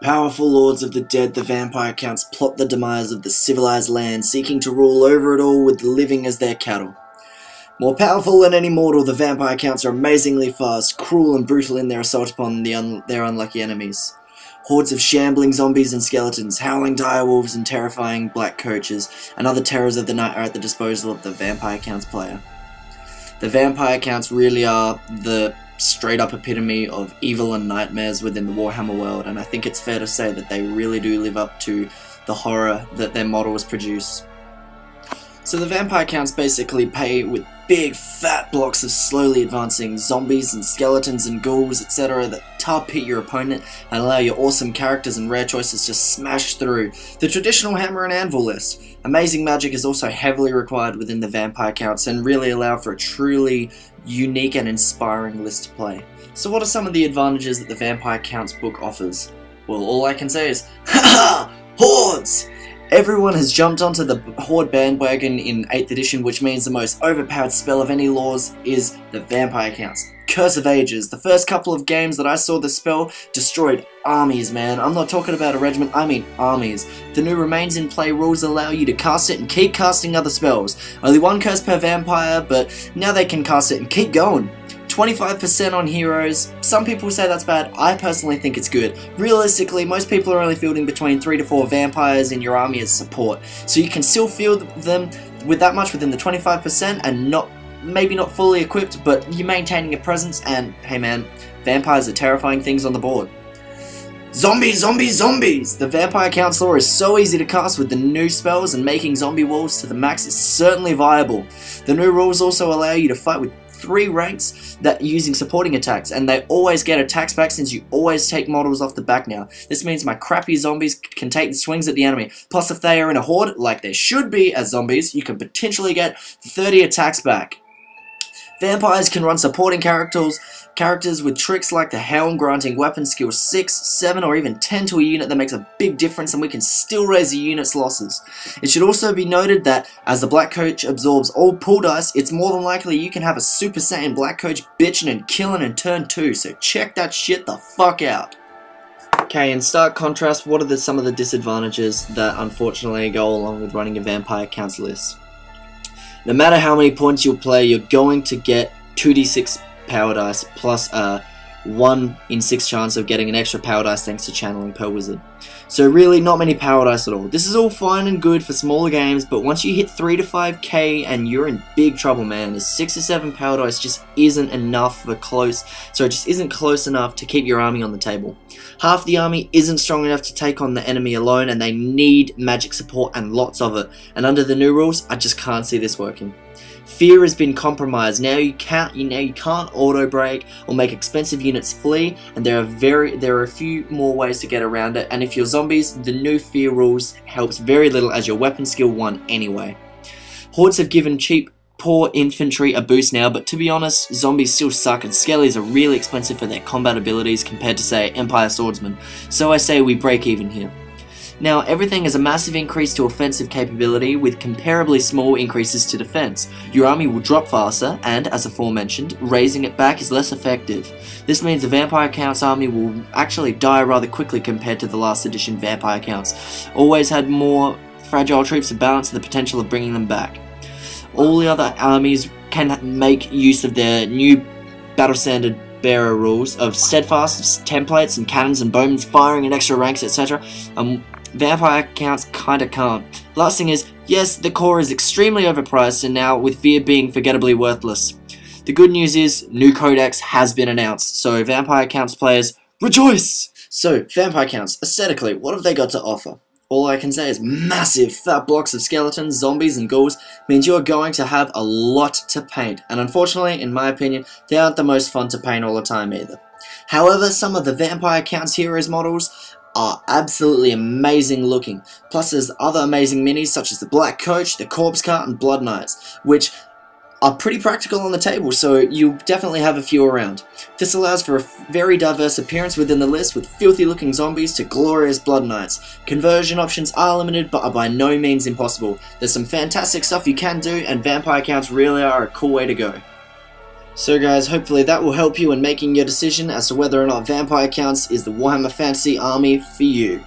Powerful lords of the dead, the vampire counts plot the demise of the civilized land, seeking to rule over it all with the living as their cattle. More powerful than any mortal, the vampire counts are amazingly fast, cruel and brutal in their assault upon their unlucky enemies. Hordes of shambling zombies and skeletons, howling direwolves and terrifying black coaches, and other terrors of the night are at the disposal of the vampire counts player. The vampire counts really are the straight up epitome of evil and nightmares within the Warhammer world, and I think it's fair to say that they really do live up to the horror that their models produce. So the vampire counts basically pay with big fat blocks of slowly advancing zombies and skeletons and ghouls, etc. that tar pit your opponent and allow your awesome characters and rare choices to smash through the traditional hammer and anvil list. Amazing magic is also heavily required within the vampire counts and really allow for a truly unique and inspiring list to play. So what are some of the advantages that the vampire counts book offers? Well, all I can say is, haha! Hordes! Everyone has jumped onto the Horde bandwagon in 8th edition, which means the most overpowered spell of any laws is the vampire counts. Curse of Ages. The first couple of games that I saw this spell destroyed armies, man. I'm not talking about a regiment, I mean armies. The new Remains in Play rules allow you to cast it and keep casting other spells. Only one curse per vampire, but now they can cast it and keep going. 25% on heroes. Some people say that's bad. I personally think it's good. Realistically, most people are only fielding between 3 to 4 vampires in your army as support, so you can still field them with that much within the 25% and maybe not fully equipped, but you're maintaining a presence. And hey man, vampires are terrifying things on the board. Zombies, zombies, zombies! The Vampire Counselor is so easy to cast with the new spells, and making zombie wolves to the max is certainly viable. The new rules also allow you to fight with 3 ranks that using supporting attacks, and they always get attacks back since you always take models off the back now. This means my crappy zombies can take the swings at the enemy. Plus, if they are in a horde, like they should be as zombies, you can potentially get 30 attacks back. Vampires can run supporting characters with tricks like the Helm, granting weapon skill 6, 7 or even 10 to a unit that makes a big difference, and we can still raise the unit's losses. It should also be noted that as the Black Coach absorbs all pull dice, it's more than likely you can have a Super Saiyan Black Coach bitching and killing in turn 2, so check that shit the fuck out. Okay, in stark contrast, what are some of the disadvantages that unfortunately go along with running a Vampire Counts list? No matter how many points you'll play, you're going to get 2d6 power dice plus a 1 in 6 chance of getting an extra power dice thanks to channeling per wizard. So really not many power dice at all. This is all fine and good for smaller games, but once you hit 3 to 5k and you're in big trouble, man. 6 or 7 power dice just isn't enough for it just isn't close enough to keep your army on the table. Half the army isn't strong enough to take on the enemy alone, and they need magic support and lots of it. And under the new rules, I just can't see this working. Fear has been compromised. Now you can't auto break or make expensive units flee, and there are a few more ways to get around it. And if you're zombies, the new fear rules helps very little as your weapon skill 1 anyway. Hordes have given cheap, poor infantry a boost now, but to be honest, zombies still suck, and skellies are really expensive for their combat abilities compared to, say, Empire Swordsmen. So I say we break even here. Now, everything is a massive increase to offensive capability with comparably small increases to defense. Your army will drop faster, and, as aforementioned, raising it back is less effective. This means the Vampire Counts army will actually die rather quickly compared to the last edition Vampire Counts. Always had more fragile troops to balance the potential of bringing them back. All the other armies can make use of their new battle standard bearer rules of steadfast templates and cannons and bowmen firing and extra ranks, etc. Vampire Counts kinda can't. Last thing is, yes, the core is extremely overpriced, and now with Fear being forgettably worthless. The good news is, new codex has been announced, so Vampire Counts players, rejoice! So, Vampire Counts, aesthetically, what have they got to offer? All I can say is massive fat blocks of skeletons, zombies and ghouls means you're going to have a lot to paint, and unfortunately, in my opinion, they aren't the most fun to paint all the time either. However, some of the Vampire Counts heroes models are absolutely amazing looking. Plus there's other amazing minis such as the Black Coach, the Corpse Cart and Blood Knights, which are pretty practical on the table, so you definitely have a few around. This allows for a very diverse appearance within the list, with filthy looking zombies to glorious Blood Knights. Conversion options are limited, but are by no means impossible. There's some fantastic stuff you can do, and Vampire Counts really are a cool way to go. So guys, hopefully that will help you in making your decision as to whether or not Vampire Counts is the Warhammer Fantasy Army for you.